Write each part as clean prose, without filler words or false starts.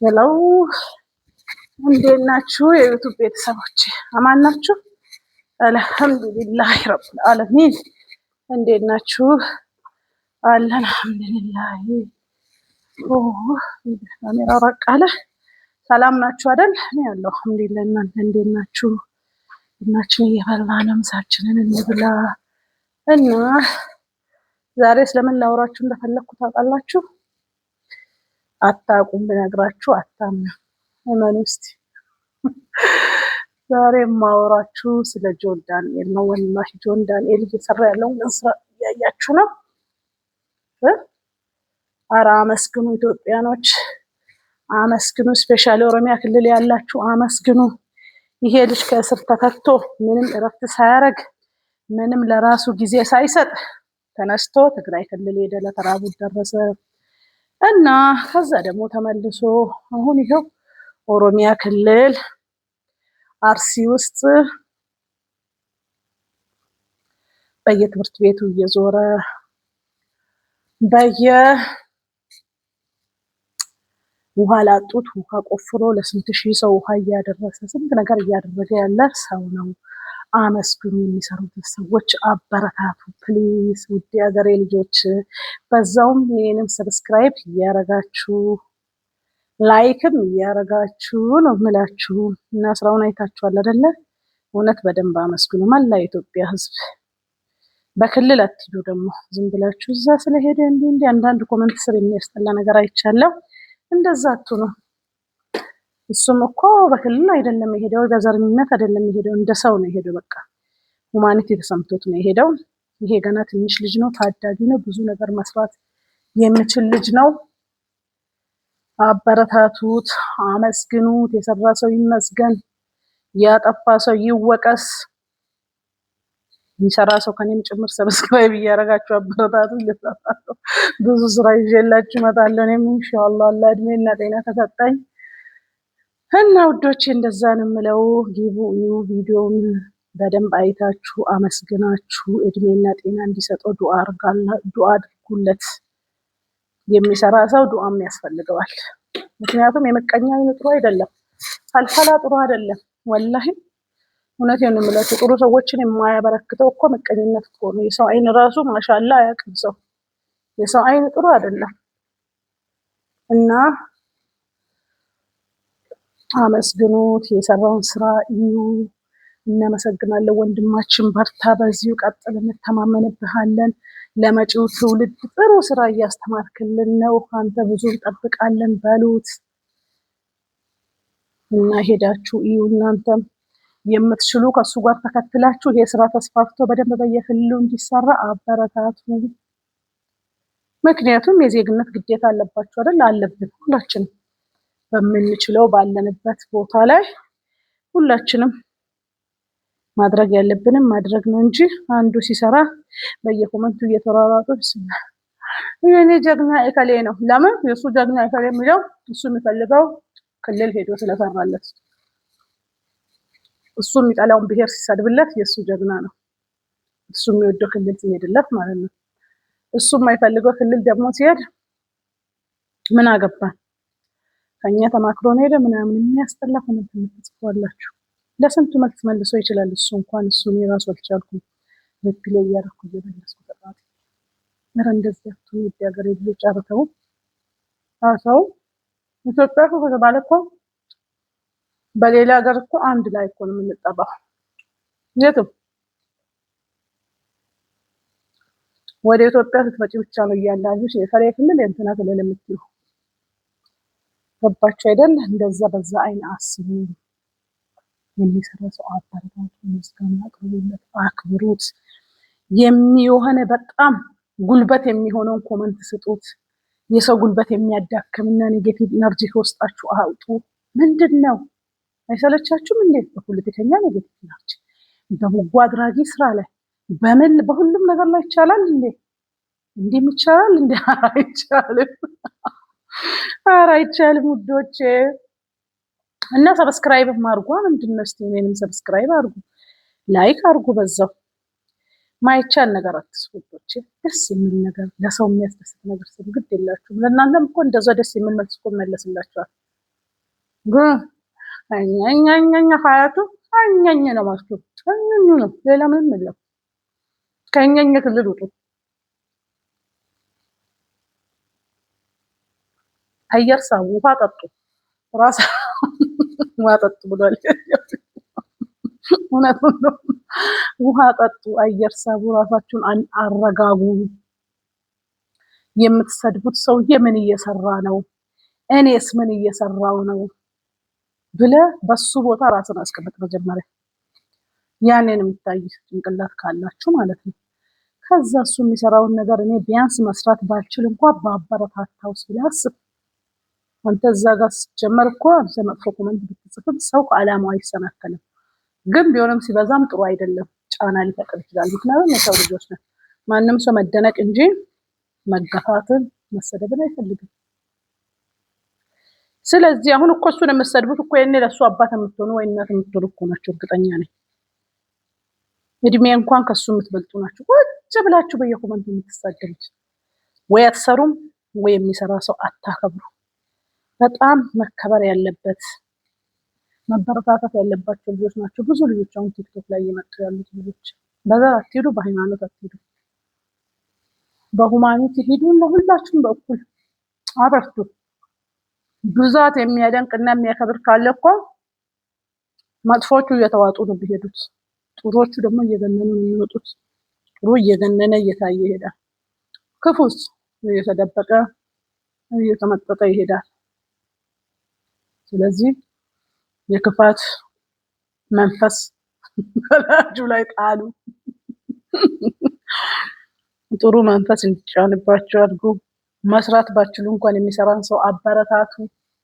ሄለው እንዴት ናችሁ? የዩቱብ ቤተሰቦች አማን ናችሁ? አልሐምዱሊላህ ረብል ዓለሚን። እንዴት ናችሁ? አለን አልሐምዱሊላህ። ካሜራ ራቅ አለ። ሰላም ናችሁ አይደል? እኔ ያለው አልሐምዱሊላህ። እናንተ እንዴት ናችሁ? እናችን እየበላን ምሳችንን እንብላ እና ዛሬ ስለምን ላውራችሁ እንደፈለኩ ታውቃላችሁ? አታውቁም። ብነግራችሁ አታምኑ። እመኑ እስቲ። ዛሬ የማወራችሁ ስለ ጆን ዳንኤል ነው። ወላሂ ጆን ዳንኤል እየሰራ ያለውን ስራ እያያችሁ ነው። ኧረ አመስግኑ ኢትዮጵያኖች፣ አመስግኑ። ስፔሻሊ ኦሮሚያ ክልል ያላችሁ አመስግኑ። ይሄ ልጅ ከእስር ተፈቶ ምንም እረፍት ሳያደርግ ምንም ለራሱ ጊዜ ሳይሰጥ ተነስቶ ትግራይ ክልል ሄደ፣ ለተራቡት ደረሰ እና ከዛ ደግሞ ተመልሶ አሁን ይሄው ኦሮሚያ ክልል አርሲ ውስጥ በየትምህርት ቤቱ እየዞረ ውሃ ላጡት ውሃ ቆፍሮ ለስንት ሺህ ሰው ውሃ እያደረሰ ስንት ነገር እያደረገ ያለ ሰው ነው። አመስግኑ። የሚሰሩትን ሰዎች አበረታቱ ፕሊዝ። ውድ ሀገሬ ልጆች፣ በዛውም የኔንም ሰብስክራይብ እያረጋችሁ ላይክም እያረጋችሁ ነው የምላችሁ እና ስራውን አይታችኋል አይደለ? እውነት በደንብ አመስግኑ። መላ የኢትዮጵያ ሕዝብ በክልል አትሂዱ። ደግሞ ዝም ብላችሁ እዛ ስለሄደ እንዲህ አንዳንድ ኮመንት ስር የሚያስጠላ ነገር አይቻለሁ። እንደዛ አትሁኑ። እሱም እኮ በክልል አይደለም የሄደው፣ በዘረኝነት አይደለም የሄደው፣ እንደ ሰው ነው የሄደው። በቃ ሁማኒቲ ተሰምቶት ነው የሄደው። ይሄ ገና ትንሽ ልጅ ነው፣ ታዳጊ ነው፣ ብዙ ነገር መስራት የሚችል ልጅ ነው። አበረታቱት፣ አመስግኑት። የሰራ ሰው ይመስገን፣ ያጠፋ ሰው ይወቀስ። የሚሰራ ሰው ከኔም ጭምር ሰብስክራይብ እያደረጋችሁ አበረታቱ። ብዙ ስራ ይዤላችሁ እመጣለሁ እኔም ኢንሻአላህ አላህ እድሜና ጤና ከሰጠኝ እና ውዶቼ እንደዛ ነው የምለው። ጊቡ ቪዲዮውን በደንብ አይታችሁ አመስግናችሁ እድሜና ጤና እንዲሰጠው ዱአ አድርጉለት። የሚሰራ ሰው ዱአም ያስፈልገዋል። ምክንያቱም የመቀኛ አይን ጥሩ አይደለም፣ ፈልፈላ ጥሩ አይደለም። ወላሂ እውነቴን ነው የምላችሁ። ጥሩ ሰዎችን የማያበረክተው እኮ መቀኝነት እኮ ነው። የሰው አይን ራሱ ማሻአላ አያውቅም ሰው። የሰው አይን ጥሩ አይደለም እና አመስግኑት። የሰራውን ስራ እዩ። እናመሰግናለን ወንድማችን፣ በርታ፣ በዚሁ ቀጥል፣ እንተማመንብሃለን። ለመጪው ትውልድ ጥሩ ስራ እያስተማርክልን ነው። አንተ ብዙ እንጠብቃለን በሉት እና ሄዳችሁ እዩ። እናንተም የምትችሉ ከሱ ጋር ተከትላችሁ ይሄ ስራ ተስፋፍቶ በደንብ በየክልሉ እንዲሰራ አበረታቱ። ምክንያቱም የዜግነት ግዴታ አለባችሁ አይደል? አለብን ሁላችንም በምንችለው ባለንበት ቦታ ላይ ሁላችንም ማድረግ ያለብንም ማድረግ ነው እንጂ አንዱ ሲሰራ በየኮመንቱ እየተሯሯጡ የኔ ጀግና እከሌ ነው። ለምን የሱ ጀግና እከሌ የሚለው እሱ የሚፈልገው ክልል ሄዶ ስለሰራለት፣ እሱ የሚጠላውን ብሔር ሲሰድብለት የሱ ጀግና ነው። እሱ የሚወደው ክልል ሲሄድለት ማለት ነው። እሱ የማይፈልገው ክልል ደግሞ ሲሄድ ምን አገባን ከኛ ተማክሮ ነው ሄደ ምናምን የሚያስጠላ ኮመንት የምትጽፏላችሁ። ለስንቱ መልስ መልሶ ይችላል እሱ እንኳን እሱን የራሱ አልቻልኩም ሪፕሌይ እያደረኩ እየመለስኩ ተጣጣ ምር እንደዚህ አትሁኑ። የሀገሬ ልጆች አርተው ሰው ኢትዮጵያ እኮ ከተባለ እኮ በሌላ ሀገር እኮ አንድ ላይ እኮ ነው የምንጠራው። የትም ወደ ኢትዮጵያ ስትመጪ ብቻ ነው እያንዳንዱ የከሌ ክልል የእንትና ክልል የምትይው። ገባችሁ አይደል? እንደዛ በዛ አይን አስቡ። የሚሰራ ሰው አበረታቱ፣ ምስጋና አቅርቡለት፣ አክብሩት። የሆነ በጣም ጉልበት የሚሆነውን ኮመንት ስጡት። የሰው ጉልበት የሚያዳክምና ኔጌቲቭ ኢነርጂ ከውስጣችሁ አውጡ። ምንድን ነው አይሰለቻችሁም እንዴ? በፖለቲከኛ ኔጌቲቭ ኢነርጂ፣ በበጎ አድራጊ ስራ ላይ በሁሉም ነገር ላይ ይቻላል እንዴ? እንዲህ ይቻላል እንዴ? አይቻልም። ኧረ አይቻልም ውዶቼ። እና ሰብስክራይብ አድርጉ። ምንድነው እስቲ እኔንም ሰብስክራይብ አድርጉ፣ ላይክ አድርጉ። በዛው ማይቻል ነገር አትስሩ ውዶቼ። ደስ የሚል ነገር፣ ለሰው የሚያስደስት ነገር ስሩ። ግድ የላችሁም። ለእናንተም እኮ እንደዛ ደስ የሚል መልስ እኮ መለስላችኋል። ግን እኛኛኛ ሀያቱ እኛኝ ነው ማስቱ እኛኝ ነው፣ ሌላ ምንም የለም። ከእኛኝ ክልል ውጡ። አየር ሳቡ፣ ውሃ ጠጡ። ራስ ውሃ ጠጡ ብሏል። እውነቱን ነው። ውሃ ጠጡ፣ አየር ሳቡ፣ ራሳችሁን አረጋጉ። የምትሰድቡት ሰውዬ ምን እየሰራ ነው? እኔስ ምን እየሰራው ነው ብለህ በሱ ቦታ ራስን አስቀምጥ መጀመሪያ። ያንን የምታይ ጭንቅላት ካላችሁ ማለት ነው። ከዛ እሱ የሚሰራውን ነገር እኔ ቢያንስ መስራት ባልችል እንኳን በአበረታታውስ ብለህ አስብ። አንተ እዛ ጋር ስትጀመር እኮ አንተ መጥፎ ኮመንት ብትጽፍም ሰው ከዓላማው አይሰናከልም። ግን ቢሆንም ሲበዛም ጥሩ አይደለም፣ ጫና ሊፈጥር ይችላል። ምክንያቱም የሰው ልጆች ነን። ማንም ሰው መደነቅ እንጂ መገፋትን መሰደብን አይፈልግም። ስለዚህ አሁን እኮ እሱን የምትሰድቡት እኮ የኔ ለእሱ አባት የምትሆኑ ወይ እናት የምትሆኑ እኮ ናቸው። እርግጠኛ ነኝ እድሜ እንኳን ከሱ የምትበልጡ ናቸው። ቁጭ ብላችሁ በየኮመንቱ የምትሳደቡት ወይ አትሰሩም ወይ የሚሰራ ሰው አታከብሩ። በጣም መከበር ያለበት መበረታታት ያለባቸው ልጆች ናቸው። ብዙ ልጆች አሁን ቲክቶክ ላይ እየመጡ ያሉት ልጆች በዘር አትሄዱ፣ በሃይማኖት አትሄዱ፣ በሁማኒቲ ሂዱ። ለሁላችሁም በእኩል አበርቱ። ብዛት የሚያደንቅ እና የሚያከብር ካለ እኮ መጥፎቹ እየተዋጡ ነው የሚሄዱት፣ ጥሩዎቹ ደግሞ እየገነኑ ነው የሚወጡት። ጥሩ እየገነነ እየታየ ይሄዳል፣ ክፉስ እየተደበቀ እየተመጠጠ ይሄዳል። ስለዚህ የክፋት መንፈስ በላያችሁ ላይ ጣሉ። ጥሩ መንፈስ እንዲጫንባችሁ አድርጉ። መስራት ባችሉ እንኳን የሚሰራን ሰው አበረታቱ።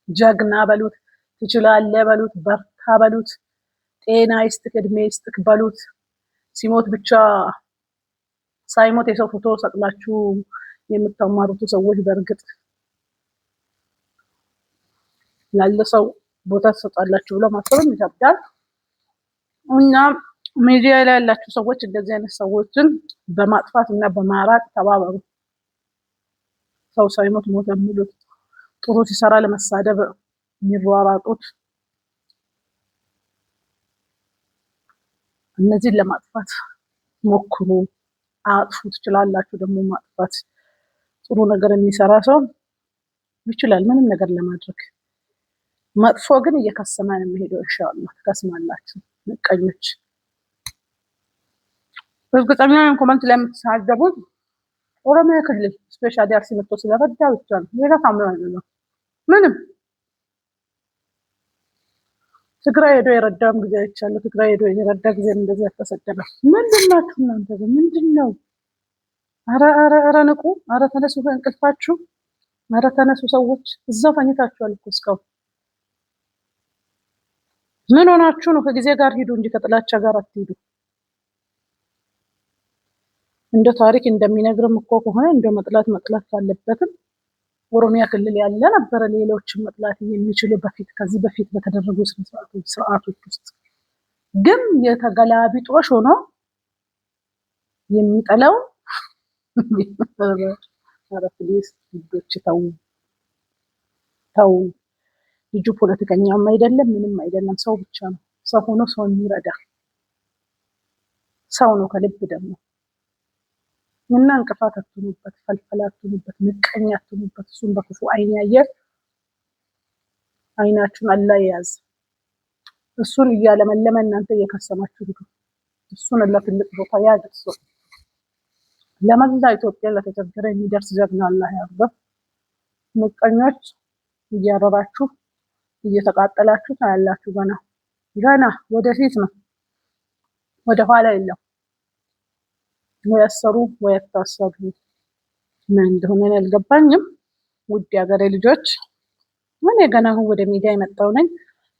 ጀግና በሉት፣ ትችላለህ በሉት፣ በርታ በሉት፣ ጤና ይስጥክ፣ እድሜ ይስጥክ በሉት። ሲሞት ብቻ ሳይሞት የሰው ፎቶ ሰቅላችሁ የምታማሩት ሰዎች በእርግጥ ላለ ሰው ቦታ ትሰጣላችሁ ብሎ ማሰብም ይከብዳል። እና ሚዲያ ላይ ያላችሁ ሰዎች እንደዚህ አይነት ሰዎችን በማጥፋት እና በማራቅ ተባበሩ። ሰው ሳይሞት ሞተ የሚሉት ጥሩ ሲሰራ ለመሳደብ የሚሯሯጡት እነዚህን ለማጥፋት ሞክሩ። አጥፉ፣ ትችላላችሁ። ደግሞ ማጥፋት ጥሩ ነገር የሚሰራ ሰው ይችላል ምንም ነገር ለማድረግ። መጥፎ ግን እየከሰመ ነው የሚሄደው። ኢንሻአላህ ትከስማላችሁ ምቀኞች። እርግጠኛ ነኝ ኮመንት ላይ የምትሳደቡት ኦሮሚያ ክልል ስፔሻሊ አርሲ መጥቶ ስለረዳ ብቻ ነው። ሌላ ታምራ አይደለም ምንም። ትግራይ ሄዶ የረዳም ጊዜ አይቻለሁ። ትግራይ ሄዶ የረዳ ጊዜ እንደዚህ ያተሰደበ ምንድን ናችሁ እናንተ? ምንድን ነው? አረ ንቁ! አረ ተነሱ ከእንቅልፋችሁ! አረ ተነሱ ሰዎች! እዛው ተኝታችኋል እኮ እስካሁን። ምን ሆናችሁ ነው? ከጊዜ ጋር ሂዱ እንጂ ከጥላቻ ጋር አትሂዱ። እንደ ታሪክ እንደሚነግርም እኮ ከሆነ እንደ መጥላት ካለበትም ኦሮሚያ ክልል ያለ ነበረ ሌሎችን መጥላት የሚችሉ ከዚህ በፊት በተደረጉ ስርዓቶች ውስጥ። ግን የተገላቢጦሽ ሆኖ የሚጠላው ኧረ ፕሊዝ ልጆች ተው። ልጁ ፖለቲከኛም አይደለም ምንም አይደለም፣ ሰው ብቻ ነው። ሰው ሆኖ ሰው የሚረዳ ሰው ነው ከልብ ደግሞ። እና እንቅፋት አትሁኑበት፣ ፈልፈል አትሁኑበት፣ ምቀኛ አትሁኑበት። እሱን በክፉ አይን ያየ አይናችሁን አላህ ያዝ። እሱን እያለመለመ እናንተ እየከሰማችሁ ሂዱ። እሱን አላህ ትልቅ ቦታ ያድርሰው። ለመላ ኢትዮጵያ ለተቸገረ የሚደርስ ጀግና አላህ ያርገው። ምቀኞች እያረራችሁ እየተቃጠላችሁ ታያላችሁ። ገና ወደፊት ነው፣ ወደ ኋላ የለም። ወይ ያሰሩ ወይ ያታሰሩ ምን እንደሆነ አልገባኝም። ውድ የሀገሬ ልጆች እኔ ገና አሁን ወደ ሚዲያ የመጣው ነኝ።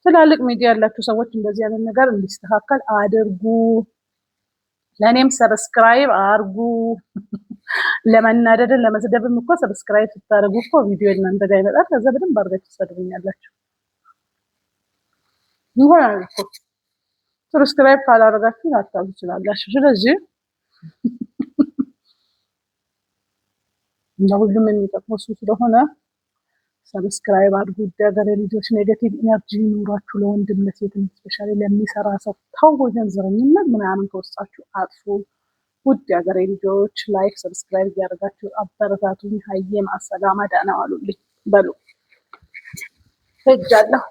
ትላልቅ ሚዲያ ያላችሁ ሰዎች እንደዚህ አይነት ነገር እንዲስተካከል አድርጉ። ለእኔም ሰብስክራይብ አድርጉ። ለመናደድን ለመስደብም እኮ ሰብስክራይብ ስታደርጉ እኮ ቪዲዮ እናንተ ጋር ይመጣል። ከዛ በደንብ አድርጋችሁ ትሰድቡኛላችሁ። ይሆናል እኮ ሰብስክራይብ ካላደረጋችሁ ላታዩ ትችላላችሁ። ስለዚህ ለሁሉም የሚጠቅመው እሱ ስለሆነ ሰብስክራይብ አድርጉ። ሀገሬ ልጆች ኔጌቲቭ ኢነርጂ ኑሯችሁ ለወንድም ለሴትም ስፔሻሊ ለሚሰራ ሰው ተው፣ ይሄን ዘረኝነት ምናምን ከውስጣችሁ አጥፉ። ውድ ሀገሬ ልጆች ላይክ ሰብስክራይብ እያደረጋችሁ አበረታቱኝ። ሀዬ ማሰላማ ደህና ዋሉልኝ በሉ ሄጃለሁ።